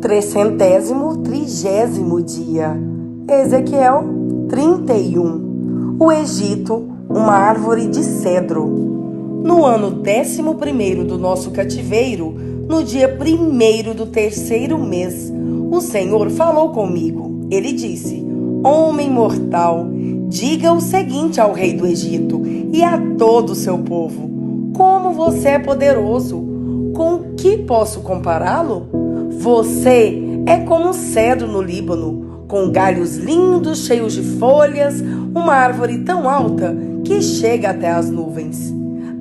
330º dia. Ezequiel 31. O Egito, uma árvore de cedro. No ano 11º do nosso cativeiro, no dia 1º do 3º mês, o Senhor falou comigo. Ele disse: Homem mortal, diga o seguinte ao rei do Egito e a todo o seu povo: como você é poderoso! Com que posso compará-lo? Você é como um cedro no Líbano, com galhos lindos, cheios de folhas, uma árvore tão alta que chega até as nuvens.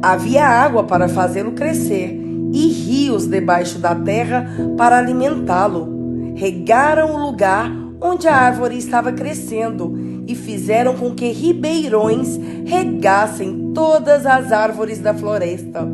Havia água para fazê-lo crescer e rios debaixo da terra para alimentá-lo. Regaram o lugar onde a árvore estava crescendo e fizeram com que ribeirões regassem todas as árvores da floresta.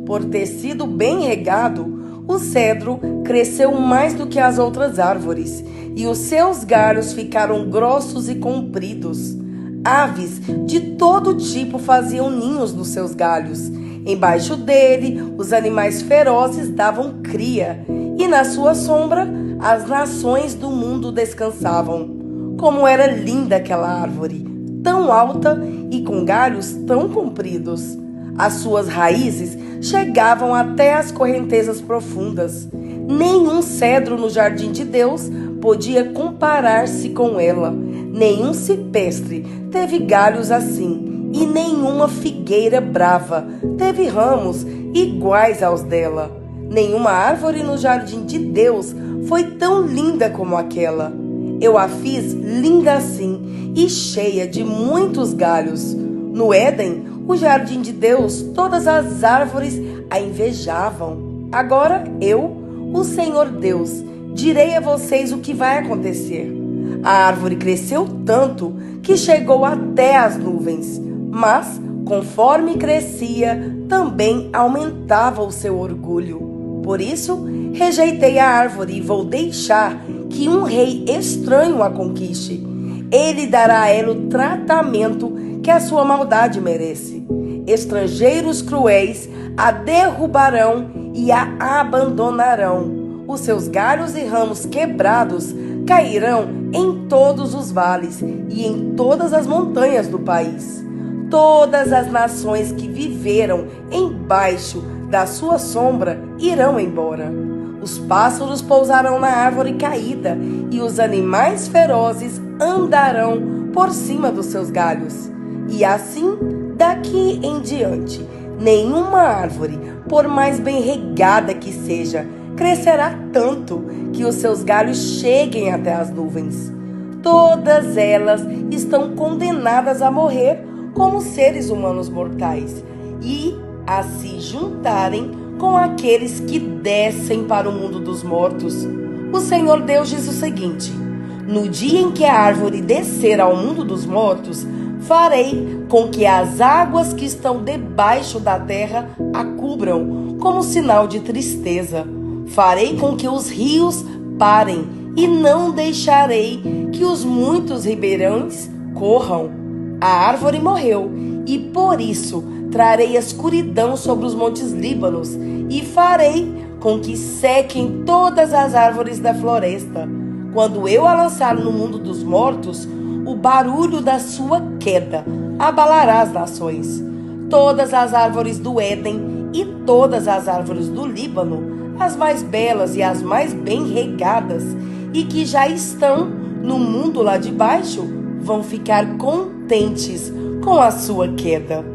Por ter sido bem regado, o cedro cresceu mais do que as outras árvores, e os seus galhos ficaram grossos e compridos. Aves de todo tipo faziam ninhos nos seus galhos. Embaixo dele, os animais ferozes davam cria, e na sua sombra, as nações do mundo descansavam. Como era linda aquela árvore, tão alta e com galhos tão compridos! As suas raízes chegavam até as correntezas profundas. Nenhum cedro no jardim de Deus podia comparar-se com ela. Nenhum cipestre teve galhos assim, e nenhuma figueira brava teve ramos iguais aos dela. Nenhuma árvore no jardim de Deus foi tão linda como aquela. Eu a fiz linda assim e cheia de muitos galhos. No Éden, o jardim de Deus, todas as árvores a invejavam. Agora eu, o Senhor Deus, direi a vocês o que vai acontecer. A árvore cresceu tanto que chegou até as nuvens, mas, conforme crescia, também aumentava o seu orgulho. Por isso, rejeitei a árvore e vou deixar que um rei estranho a conquiste. Ele dará a ela o tratamento que a sua maldade merece. Estrangeiros cruéis a derrubarão e a abandonarão. Os seus galhos e ramos quebrados cairão em todos os vales e em todas as montanhas do país. Todas as nações que viveram embaixo da sua sombra irão embora. Os pássaros pousarão na árvore caída e os animais ferozes andarão por cima dos seus galhos. E assim, daqui em diante, nenhuma árvore, por mais bem regada que seja, crescerá tanto que os seus galhos cheguem até as nuvens. Todas elas estão condenadas a morrer como seres humanos mortais e a se juntarem com aqueles que descem para o mundo dos mortos. O Senhor Deus diz o seguinte: no dia em que a árvore descer ao mundo dos mortos, farei com que as águas que estão debaixo da terra a cubram, como sinal de tristeza. Farei com que os rios parem e não deixarei que os muitos ribeirões corram. A árvore morreu e por isso trarei escuridão sobre os montes Líbanos e farei com que sequem todas as árvores da floresta. Quando eu a lançar no mundo dos mortos, o barulho da sua queda abalará as nações. Todas as árvores do Éden e todas as árvores do Líbano, as mais belas e as mais bem regadas, e que já estão no mundo lá de baixo, vão ficar contentes com a sua queda.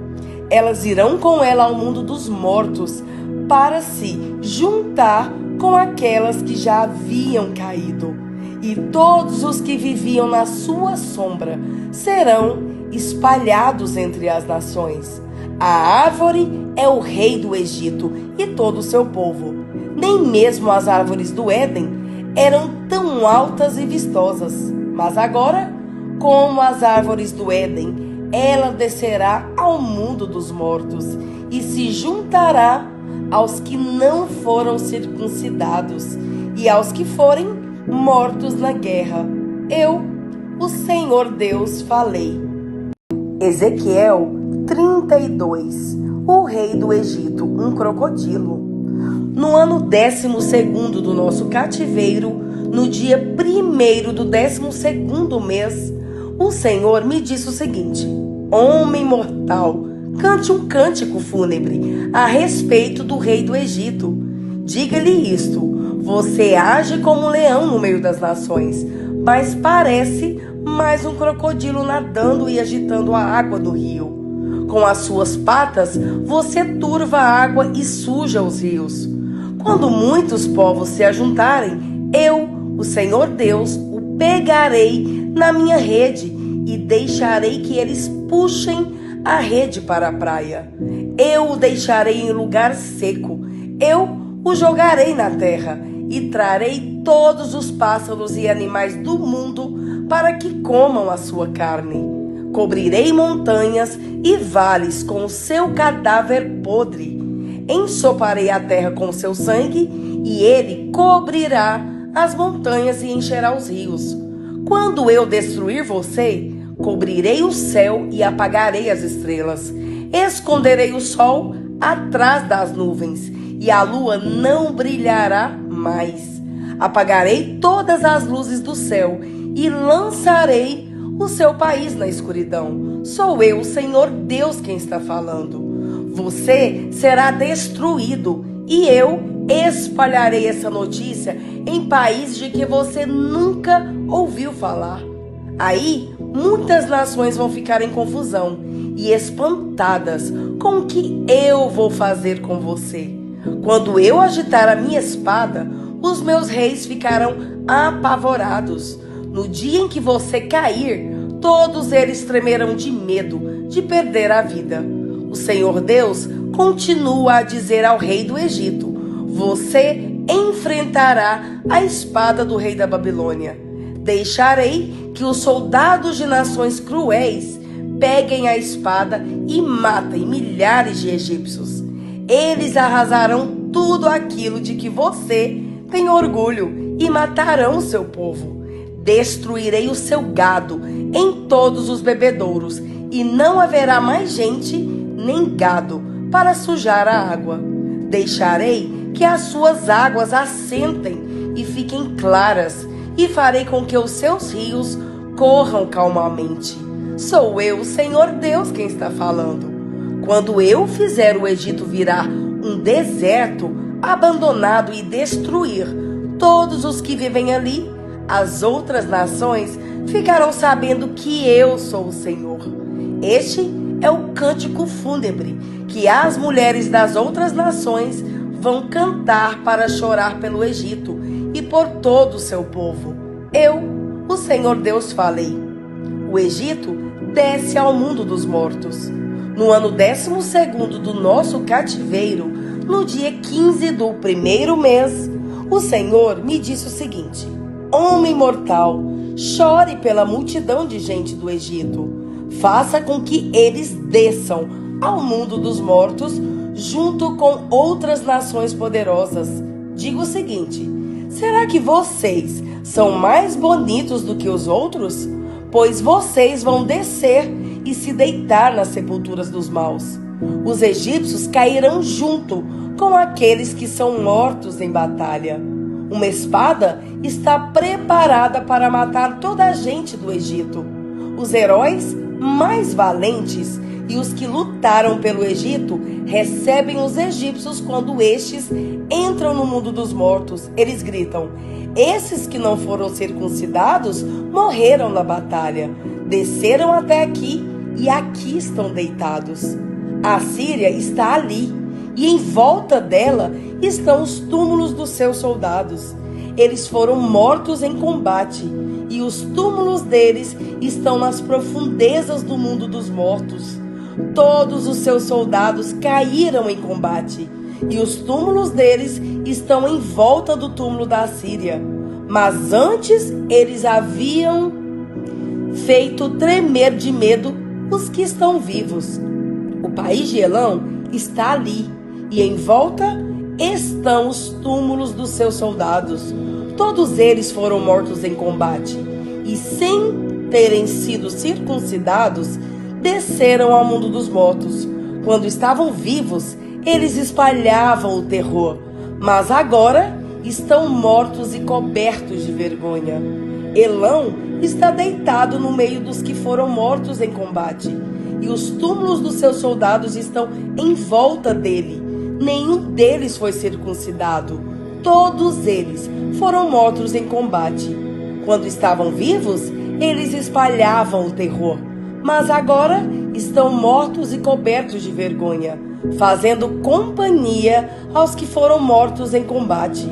Elas irão com ela ao mundo dos mortos, para se juntar com aquelas que já haviam caído. E todos os que viviam na sua sombra serão espalhados entre as nações. A árvore é o rei do Egito e todo o seu povo. Nem mesmo as árvores do Éden eram tão altas e vistosas. Mas agora, como as árvores do Éden, ela descerá ao mundo dos mortos e se juntará aos que não foram circuncidados e aos que forem mortos na guerra. Eu, o Senhor Deus, falei. Ezequiel 32. O rei do Egito, um crocodilo. no ano 12º do nosso cativeiro, no dia 1º do 12º mês, o Senhor me disse o seguinte: homem mortal, cante um cântico fúnebre a respeito do rei do Egito. Diga-lhe isto: você age como um leão no meio das nações, mas parece mais um crocodilo nadando e agitando a água do rio. Com as suas patas, você turva a água e suja os rios. Quando muitos povos se ajuntarem, eu, o Senhor Deus, o pegarei na minha rede e deixarei que eles puxem a rede para a praia. Eu o deixarei em lugar seco. Eu o jogarei na terra e trarei todos os pássaros e animais do mundo para que comam a sua carne. Cobrirei montanhas e vales com o seu cadáver podre. Ensoparei a terra com o seu sangue e ele cobrirá as montanhas e encherá os rios. Quando eu destruir você, cobrirei o céu e apagarei as estrelas. Esconderei o sol atrás das nuvens e a lua não brilhará mais. Apagarei todas as luzes do céu e lançarei o seu país na escuridão. Sou eu, o Senhor Deus, quem está falando. Você será destruído e eu espalharei essa notícia em países de que você nunca ouviu falar. Aí, muitas nações vão ficar em confusão e espantadas com o que eu vou fazer com você. Quando eu agitar a minha espada, os meus reis ficarão apavorados. No dia em que você cair, todos eles tremerão de medo de perder a vida. O Senhor Deus continua a dizer ao rei do Egito: você enfrentará a espada do rei da Babilônia. Deixarei que os soldados de nações cruéis peguem a espada e matem milhares de egípcios. Eles arrasarão tudo aquilo de que você tem orgulho e matarão o seu povo. Destruirei o seu gado em todos os bebedouros e não haverá mais gente nem gado para sujar a água. Deixarei que as suas águas assentem e fiquem claras e farei com que os seus rios corram calmamente. Sou eu, o Senhor Deus, quem está falando. Quando eu fizer o Egito virar um deserto abandonado e destruir todos os que vivem ali, as outras nações ficarão sabendo que eu sou o Senhor. Este é o cântico fúnebre que as mulheres das outras nações vão cantar para chorar pelo Egito e por todo o seu povo. Eu, o Senhor Deus, falei. O Egito desce ao mundo dos mortos. No ano 12º do nosso cativeiro, no dia 15 do 1º mês, o Senhor me disse o seguinte: homem mortal, chore pela multidão de gente do Egito. Faça com que eles desçam ao mundo dos mortos junto com outras nações poderosas. Diga o seguinte: será que vocês são mais bonitos do que os outros? Pois vocês vão descer e se deitar nas sepulturas dos maus. Os egípcios cairão junto com aqueles que são mortos em batalha. Uma espada está preparada para matar toda a gente do Egito. Os heróis mais valentes e os que lutaram pelo Egito recebem os egípcios quando estes entram no mundo dos mortos. Eles gritam: esses que não foram circuncidados morreram na batalha, desceram até aqui e aqui estão deitados. A Síria está ali e em volta dela estão os túmulos dos seus soldados. Eles foram mortos em combate e os túmulos deles estão nas profundezas do mundo dos mortos. Todos os seus soldados caíram em combate e os túmulos deles estão em volta do túmulo da Síria. Mas antes eles haviam feito tremer de medo os que estão vivos. O país de Elão está ali e em volta estão os túmulos dos seus soldados. Todos eles foram mortos em combate e, sem terem sido circuncidados, desceram ao mundo dos mortos. Quando estavam vivos, eles espalhavam o terror, mas agora estão mortos e cobertos de vergonha. Elão está deitado no meio dos que foram mortos em combate, e os túmulos dos seus soldados estão em volta dele. Nenhum deles foi circuncidado. Todos eles foram mortos em combate. Quando estavam vivos, eles espalhavam o terror, mas agora estão mortos e cobertos de vergonha, fazendo companhia aos que foram mortos em combate.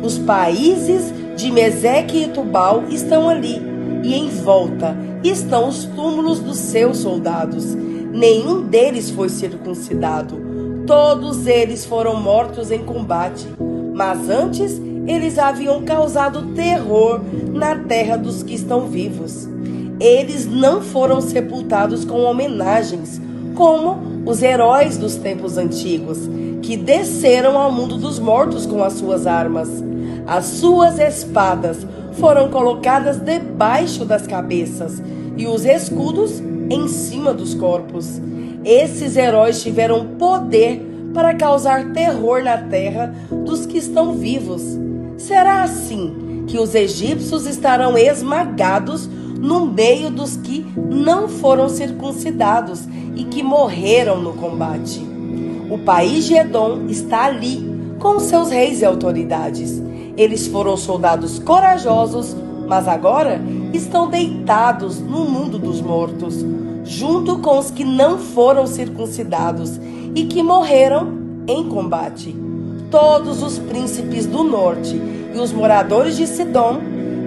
Os países de Meseque e Tubal estão ali, e em volta estão os túmulos dos seus soldados. Nenhum deles foi circuncidado. Todos eles foram mortos em combate, mas antes eles haviam causado terror na terra dos que estão vivos. Eles não foram sepultados com homenagens, como os heróis dos tempos antigos, que desceram ao mundo dos mortos com as suas armas. As suas espadas foram colocadas debaixo das cabeças e os escudos em cima dos corpos. Esses heróis tiveram poder para causar terror na terra dos que estão vivos. Será assim que os egípcios estarão esmagados no meio dos que não foram circuncidados e que morreram no combate. O país de Edom está ali, com seus reis e autoridades. Eles foram soldados corajosos, mas agora estão deitados no mundo dos mortos, junto com os que não foram circuncidados e que morreram em combate. Todos os príncipes do norte e os moradores de Sidom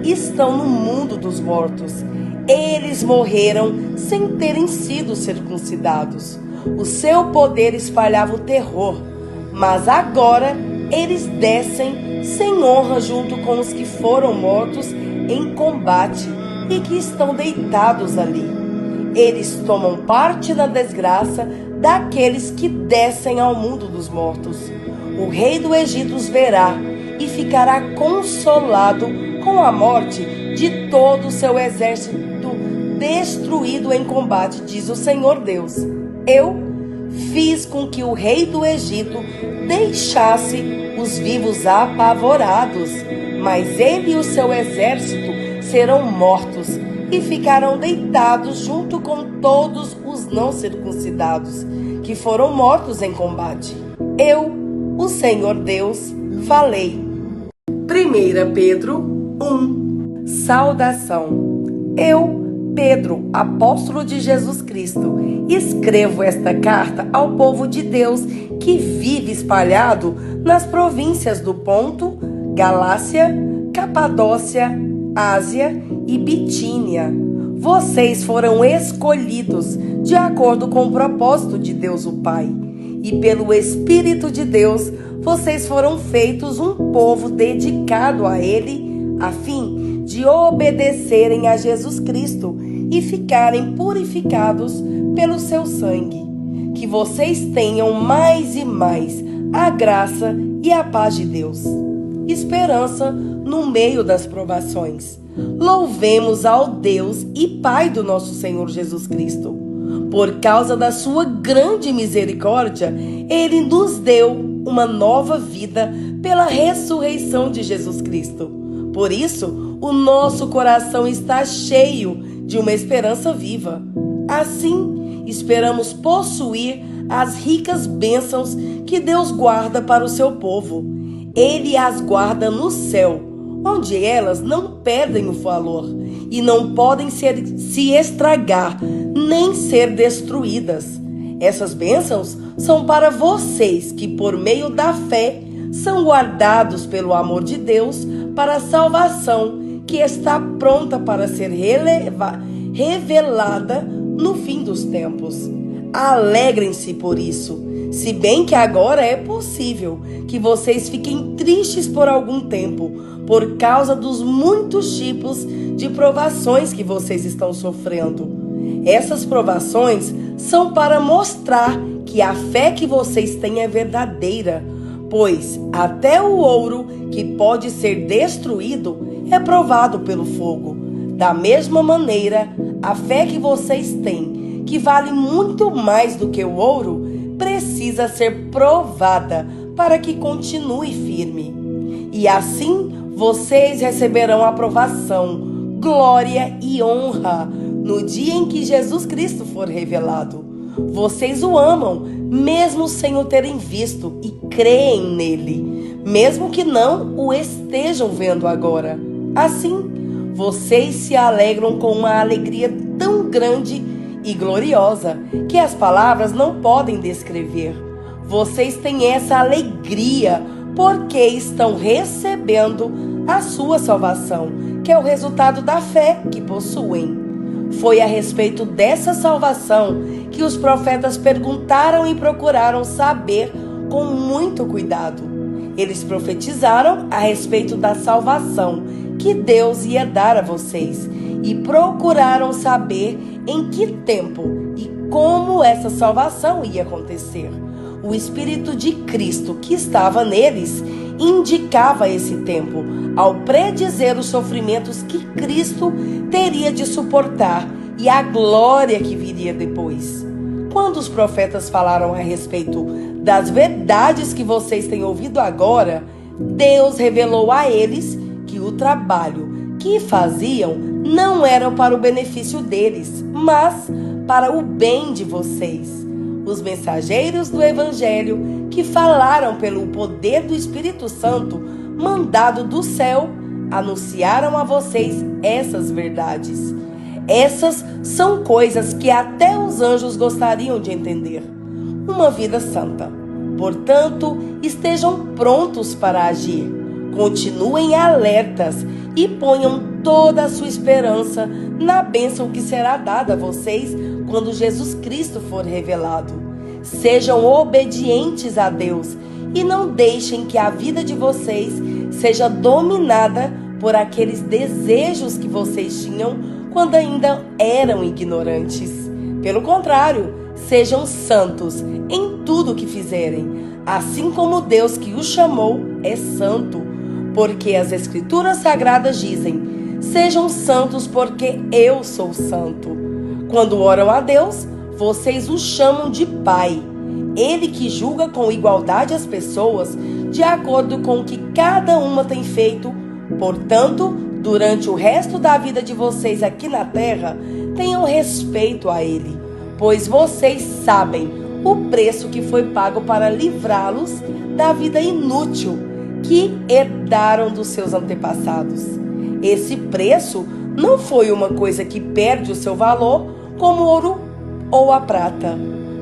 estão no mundo dos mortos. Eles morreram sem terem sido circuncidados. O seu poder espalhava o terror, mas agora eles descem sem honra junto com os que foram mortos em combate e que estão deitados ali. Eles tomam parte na desgraça daqueles que descem ao mundo dos mortos. O rei do Egito os verá e ficará consolado com a morte de todo o seu exército destruído em combate, diz o Senhor Deus. Eu fiz com que o rei do Egito deixasse os vivos apavorados, mas ele e o seu exército serão mortos e ficarão deitados junto com todos os não circuncidados, que foram mortos em combate. Eu, o Senhor Deus, falei. 1 Pedro 1. Saudação. Eu, Pedro, apóstolo de Jesus Cristo, escrevo esta carta ao povo de Deus que vive espalhado nas províncias do Ponto, Galácia, Capadócia, Ásia e Bitínia. Vocês foram escolhidos de acordo com o propósito de Deus o Pai, e pelo Espírito de Deus vocês foram feitos um povo dedicado a Ele, a fim de obedecerem a Jesus Cristo e ficarem purificados pelo seu sangue. Que vocês tenham mais e mais a graça e a paz de Deus. Esperança no meio das provações. Louvemos ao Deus e Pai do nosso Senhor Jesus Cristo. Por causa da sua grande misericórdia, Ele nos deu uma nova vida pela ressurreição de Jesus Cristo. Por isso, o nosso coração está cheio de uma esperança viva. Assim, esperamos possuir as ricas bênçãos que Deus guarda para o seu povo. Ele as guarda no céu, onde elas não perdem o valor e não podem se estragar, nem ser destruídas. Essas bênçãos são para vocês que, por meio da fé, são guardados pelo amor de Deus para a salvação que está pronta para ser revelada no fim dos tempos. Alegrem-se por isso, se bem que agora é possível que vocês fiquem tristes por algum tempo, por causa dos muitos tipos de provações que vocês estão sofrendo. Essas provações são para mostrar que a fé que vocês têm é verdadeira, pois até o ouro que pode ser destruído é provado pelo fogo. Da mesma maneira, a fé que vocês têm, que vale muito mais do que o ouro, precisa ser provada para que continue firme. E assim vocês receberão aprovação, glória e honra no dia em que Jesus Cristo for revelado. Vocês o amam, mesmo sem o terem visto, e creem nele, mesmo que não o estejam vendo agora. Assim, vocês se alegram com uma alegria tão grande e gloriosa que as palavras não podem descrever. Vocês têm essa alegria porque estão recebendo a sua salvação, que é o resultado da fé que possuem. Foi a respeito dessa salvação que os profetas perguntaram e procuraram saber com muito cuidado. Eles profetizaram a respeito da salvação que Deus ia dar a vocês e procuraram saber em que tempo e como essa salvação ia acontecer. O Espírito de Cristo que estava neles indicava esse tempo, ao predizer os sofrimentos que Cristo teria de suportar e a glória que viria depois. Quando os profetas falaram a respeito das verdades que vocês têm ouvido agora, Deus revelou a eles que o trabalho que faziam não era para o benefício deles, mas para o bem de vocês. Os mensageiros do Evangelho que falaram pelo poder do Espírito Santo, mandado do céu, anunciaram a vocês essas verdades. Essas são coisas que até os anjos gostariam de entender. Uma vida santa. Portanto, estejam prontos para agir. Continuem alertas e ponham toda a sua esperança na bênção que será dada a vocês quando Jesus Cristo for revelado. Sejam obedientes a Deus e não deixem que a vida de vocês seja dominada por aqueles desejos que vocês tinham quando ainda eram ignorantes. Pelo contrário, sejam santos em tudo o que fizerem, assim como Deus que os chamou é santo. Porque as Escrituras Sagradas dizem: sejam santos porque eu sou santo. Quando oram a Deus, vocês o chamam de Pai. Ele que julga com igualdade as pessoas, de acordo com o que cada uma tem feito. Portanto, durante o resto da vida de vocês aqui na terra, tenham respeito a Ele, pois vocês sabem o preço que foi pago para livrá-los da vida inútil que herdaram dos seus antepassados. Esse preço não foi uma coisa que perde o seu valor, como o ouro ou a prata.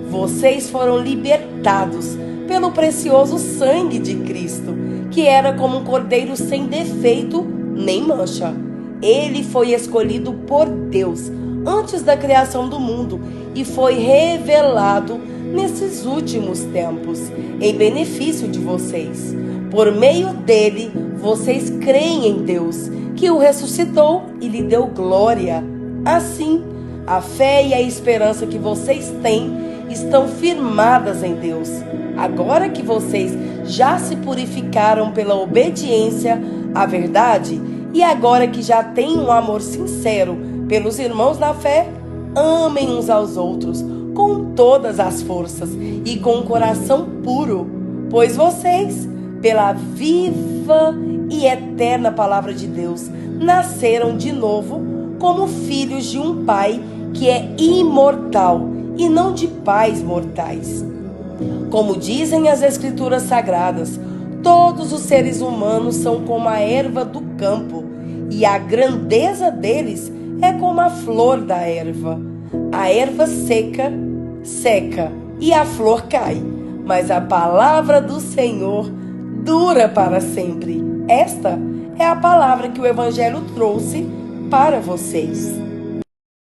Vocês foram libertados pelo precioso sangue de Cristo, que era como um cordeiro sem defeito nem mancha. Ele foi escolhido por Deus antes da criação do mundo e foi revelado nesses últimos tempos, em benefício de vocês. Por meio dele, vocês creem em Deus, que o ressuscitou e lhe deu glória. Assim, a fé e a esperança que vocês têm estão firmadas em Deus. Agora que vocês já se purificaram pela obediência à verdade, e agora que já têm um amor sincero pelos irmãos na fé, amem uns aos outros com todas as forças e com um coração puro, pois vocês, pela viva e eterna palavra de Deus, nasceram de novo como filhos de um Pai que é imortal e não de pais mortais. Como dizem as Escrituras Sagradas, todos os seres humanos são como a erva do campo, e a grandeza deles é como a flor da erva. A erva seca, e a flor cai, mas a palavra do Senhor dura para sempre. Esta é a palavra que o Evangelho trouxe para vocês.